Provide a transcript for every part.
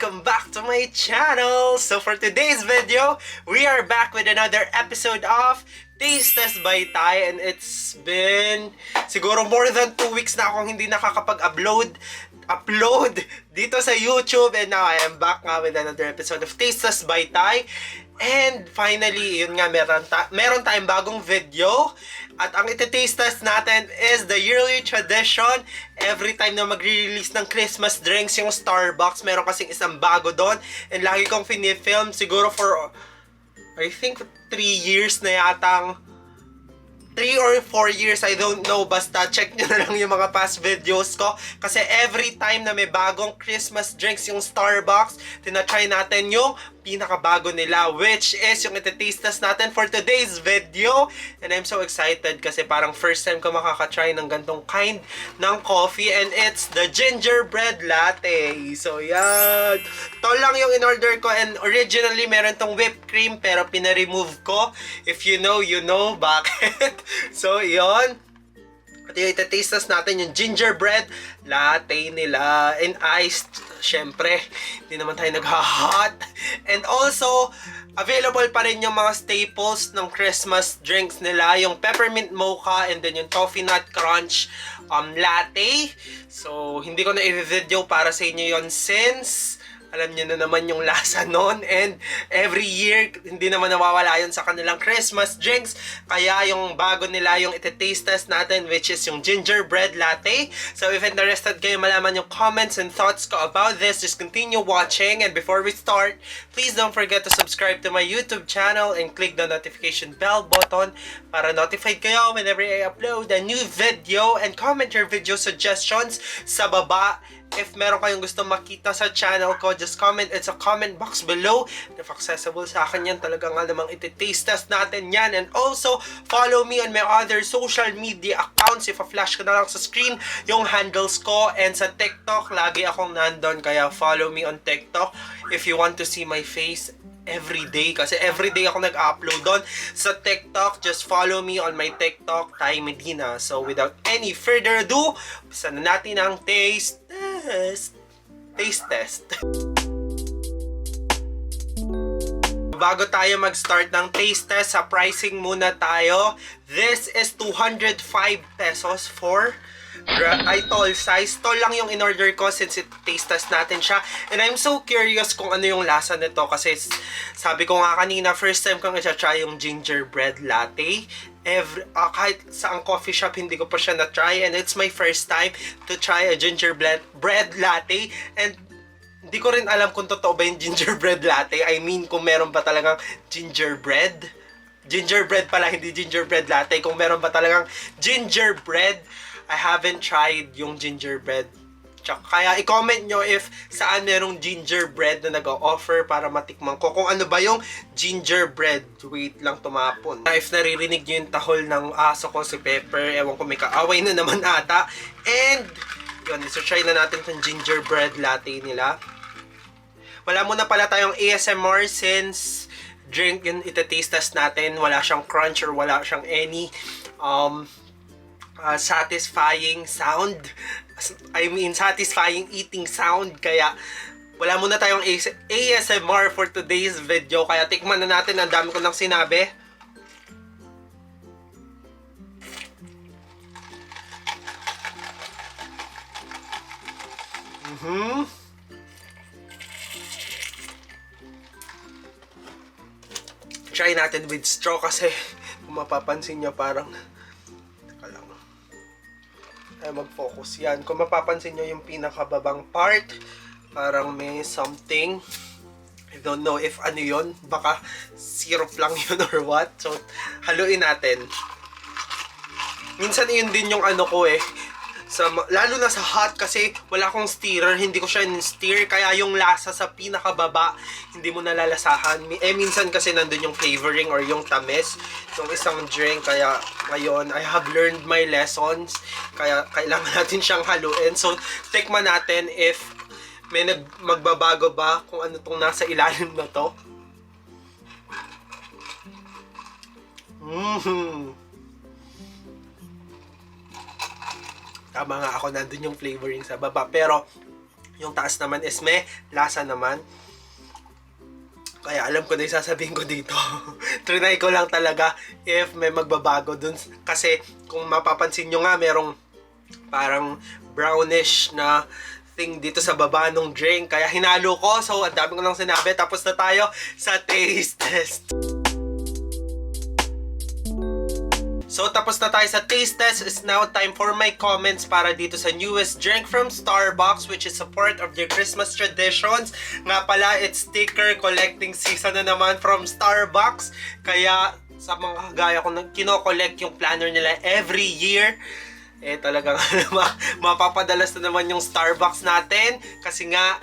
welcome back to my channel! So for today's video, we are back with another episode of Taste Test by Ty, and it's been siguro more than 2 weeks na akong hindi nakakapag-upload dito sa YouTube, and now I am back nga with another episode of Taste Test by Ty. And finally, yun nga, meron tayong bagong video. At ang iti-taste test natin is the yearly tradition. Every time na magre-release ng Christmas drinks yung Starbucks, meron kasing isang bago doon. And lagi kong finifilm siguro for, I think, 3 years na yatang 3 or 4 years, I don't know. Basta check nyo na lang yung mga past videos ko. Kasi every time na may bagong Christmas drinks yung Starbucks, tinatry natin yung pinakabago nila, which is yung iti-taste test natin for today's video. And I'm so excited kasi parang first time ko makakatry ng gantong kind ng coffee, and it's the gingerbread latte. So yan, to lang yung in-order ko, and originally meron tong whipped cream pero pina-remove ko. If you know, you know bakit. So yon, at yung iti-taste test natin yung gingerbread latte nila, and iced. Syempre, hindi naman tayo nag-hot. And also, available pa rin yung mga staples ng Christmas drinks nila, yung peppermint mocha, and then yung toffee nut crunch latte. So, hindi ko na i-video para sa inyo yon since alam niyo na naman yung lasa nun, and every year hindi naman nawawala yun sa kanilang Christmas drinks. Kaya yung bago nila yung iti-taste test natin, which is yung gingerbread latte. So if interested kayo malaman yung comments and thoughts ko about this, just continue watching. And before we start, please don't forget to subscribe to my YouTube channel and click the notification bell button para notified kayo whenever I upload a new video, and comment your video suggestions sa baba. If meron kayong gusto makita sa channel ko, just comment. It's a comment box below. If accessible sa akin yan, talagang alamang iti-taste test natin yan. And also, follow me on my other social media accounts. If a-flash ko na lang sa screen yung handles ko. And sa TikTok, lagi akong nandun. Kaya follow me on TikTok if you want to see my face every day, kasi every day ako nag-upload doon sa TikTok. Just follow me on my TikTok, Ty Medina. So without any further ado, bisa na natin ang taste test. Bago tayo mag-start ng taste test, sa pricing muna tayo. This is 205 pesos for tall size. Tall lang yung in-order ko since taste test natin siya. And I'm so curious kung ano yung lasa nito, kasi sabi ko nga kanina, first time kong i-try yung gingerbread latte. Kahit sa ang coffee shop, hindi ko pa siya na-try, and it's my first time to try a gingerbread latte. And hindi ko rin alam kung totoo ba yung gingerbread latte. I mean, kung meron ba talagang gingerbread pala, hindi gingerbread latte. Kung meron ba talagang gingerbread. I haven't tried yung gingerbread. Kaya i-comment nyo if saan merong gingerbread na nag-o-offer para matikman ko kung ano ba yung gingerbread. Wait lang, tumapon. If naririnig nyo yung tahol ng aso ko, si Pepper, ewan ko, may kaaway na naman ata. And yun, isa-try na natin itong gingerbread latte nila. Wala muna pala tayong ASMR since drink yung iti-taste test natin. Wala siyang crunch or wala siyang any satisfying sound. I mean, satisfying eating sound. Kaya wala muna tayong ASMR for today's video. Kaya tikman na natin. Ang dami ko nang sinabi. Try natin with straw, kasi kung mapapansin nyo parang mag-focus yan. Kung mapapansin nyo yung pinakababang part, parang may something. I don't know if ano yun. Baka syrup lang yun or what. So, haluin natin. Minsan yun din yung ano ko lalo na sa hot, kasi wala akong stirrer. Hindi ko siya in-stir. Kaya yung lasa sa pinakababa, hindi mo nalalasahan. Minsan kasi nandun yung flavoring or yung tamis ng isang drink. Kaya ngayon, I have learned my lessons. Kaya kailangan natin siyang haluin. So, tikman natin if may magbabago ba kung ano tong nasa ilalim na to. Tama nga ako, nandun yung flavoring sa baba. Pero Yung taas naman is may lasa naman. Kaya alam ko na yung sasabihin ko dito. Trinay ko lang talaga if may magbabago dun. Kasi kung mapapansin nyo nga, merong parang brownish na thing dito sa baba ng drink. Kaya hinalo ko. So, ang dami ko lang sinabi. Tapos na tayo sa taste test. So, tapos na tayo sa taste test. It's now time for my comments para dito sa newest drink from Starbucks, which is support of their Christmas traditions. Nga pala, it's sticker collecting season na naman from Starbucks. Kaya, sa mga gaya ko, kino-collect yung planner nila every year. Talagang mapapadalas na naman yung Starbucks natin. Kasi nga,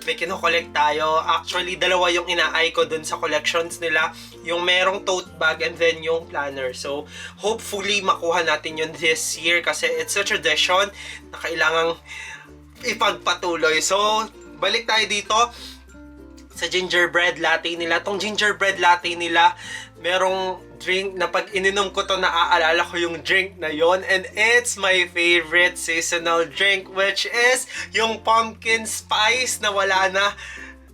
may kino-collect tayo. Actually, dalawa yung ina-eye ko dun sa collections nila. Yung merong tote bag and then yung planner. So, hopefully, makuha natin yun this year kasi it's a tradition na kailangang ipagpatuloy. So, balik tayo dito sa gingerbread latte nila. Tong gingerbread latte nila, merong drink na pag ininom ko to, naaalala ko yung drink na yon, and it's my favorite seasonal drink, which is yung pumpkin spice na wala na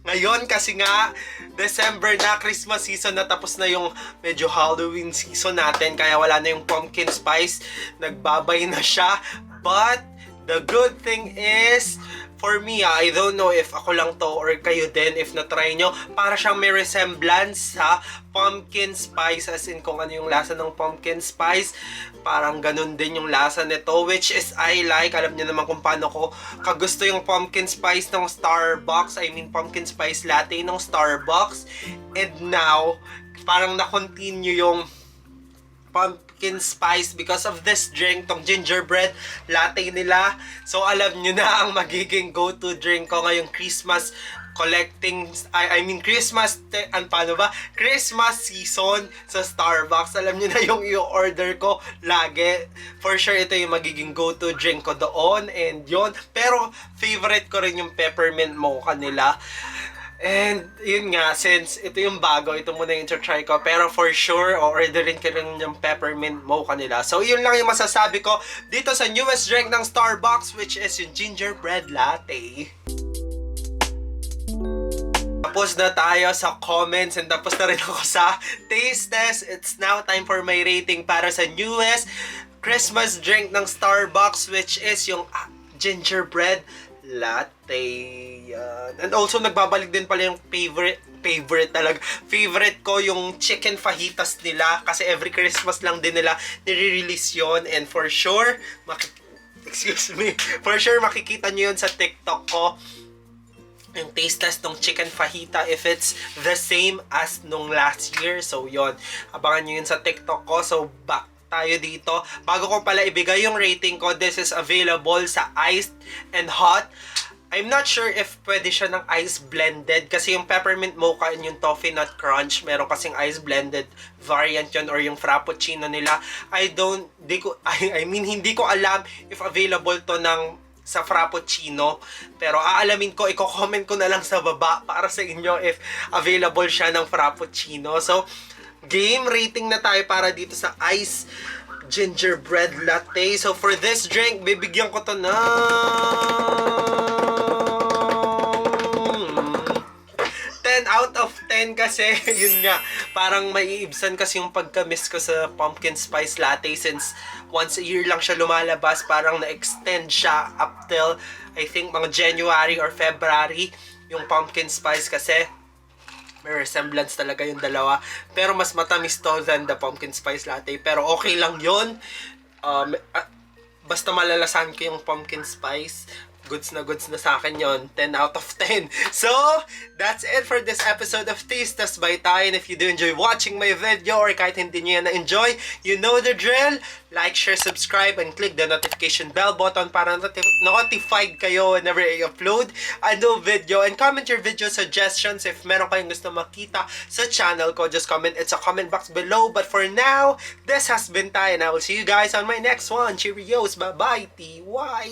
ngayon kasi nga December na, Christmas season na, tapos na yung medyo Halloween season natin, kaya wala na yung pumpkin spice, nagbabay na siya. But the good thing is, for me, I don't know if ako lang to or kayo din, if na-try nyo, para siyang may resemblance sa pumpkin spice, as in kung ano yung lasa ng pumpkin spice, parang ganun din yung lasa nito, which is I like. Alam niyo naman kung paano ko kagusto yung pumpkin spice ng Starbucks, I mean pumpkin spice latte ng Starbucks, and now, parang na-continue yung pumpkin spice because of this drink, tong gingerbread latte nila. So, alam nyo na ang magiging go-to drink ko ngayong Christmas collecting, Christmas season sa Starbucks. Alam nyo na yung i-order ko lagi. For sure, ito yung magiging go-to drink ko doon, and yon. Pero, favorite ko rin yung peppermint mocha nila. And, yun nga, since ito yung bago, ito muna yung try ko. Pero for sure, orderin ko rin yung peppermint mocha nila. So, yun lang yung masasabi ko dito sa newest drink ng Starbucks, which is yung gingerbread latte. Tapos na tayo sa comments and tapos na rin ako sa taste test. It's now time for my rating para sa newest Christmas drink ng Starbucks, which is yung gingerbread latte. And also, nagbabalik din pala yung favorite ko, yung chicken fajitas nila. Kasi every Christmas lang din nila nire-release yun. And for sure, for sure makikita nyo yun sa TikTok ko. Yung taste test ng chicken fajita, if it's the same as nung last year. So, yon, abangan nyo yun sa TikTok ko. So, back tayo dito. Bago ko pala ibigay yung rating ko, this is available sa iced and hot. I'm not sure if pwede siya ng ice blended kasi yung peppermint mocha and yung toffee nut crunch, meron kasing ice blended variant yun, or yung frappuccino nila. Hindi ko alam if available to sa frappuccino, pero aalamin ko, i-comment ko na lang sa baba para sa inyo if available siya ng frappuccino. So, game rating na tayo para dito sa ice gingerbread latte. So, for this drink, bibigyan ko to na 10 out of 10 kasi, yun nga, parang maiibsan kasi yung pagka-miss ko sa pumpkin spice latte since once a year lang siya lumalabas. Parang na-extend siya up till, I think, mga January or February, yung pumpkin spice kasi may resemblance talaga yung dalawa. Pero mas matamis to than the pumpkin spice latte. Pero okay lang yun. Basta malalasan ko yung pumpkin spice. Goods na sa akin yon. 10 out of 10. So, that's it for this episode of Taste Test by Ty. And if you do enjoy watching my video or kahit hindi nyo yan na-enjoy, you know the drill. Like, share, subscribe, and click the notification bell button para notified kayo whenever I upload a new video. And comment your video suggestions if meron kayong gusto makita sa channel ko. Just comment it sa comment box below. But for now, this has been Ty, and I will see you guys on my next one. Cheerios. Bye-bye. TY.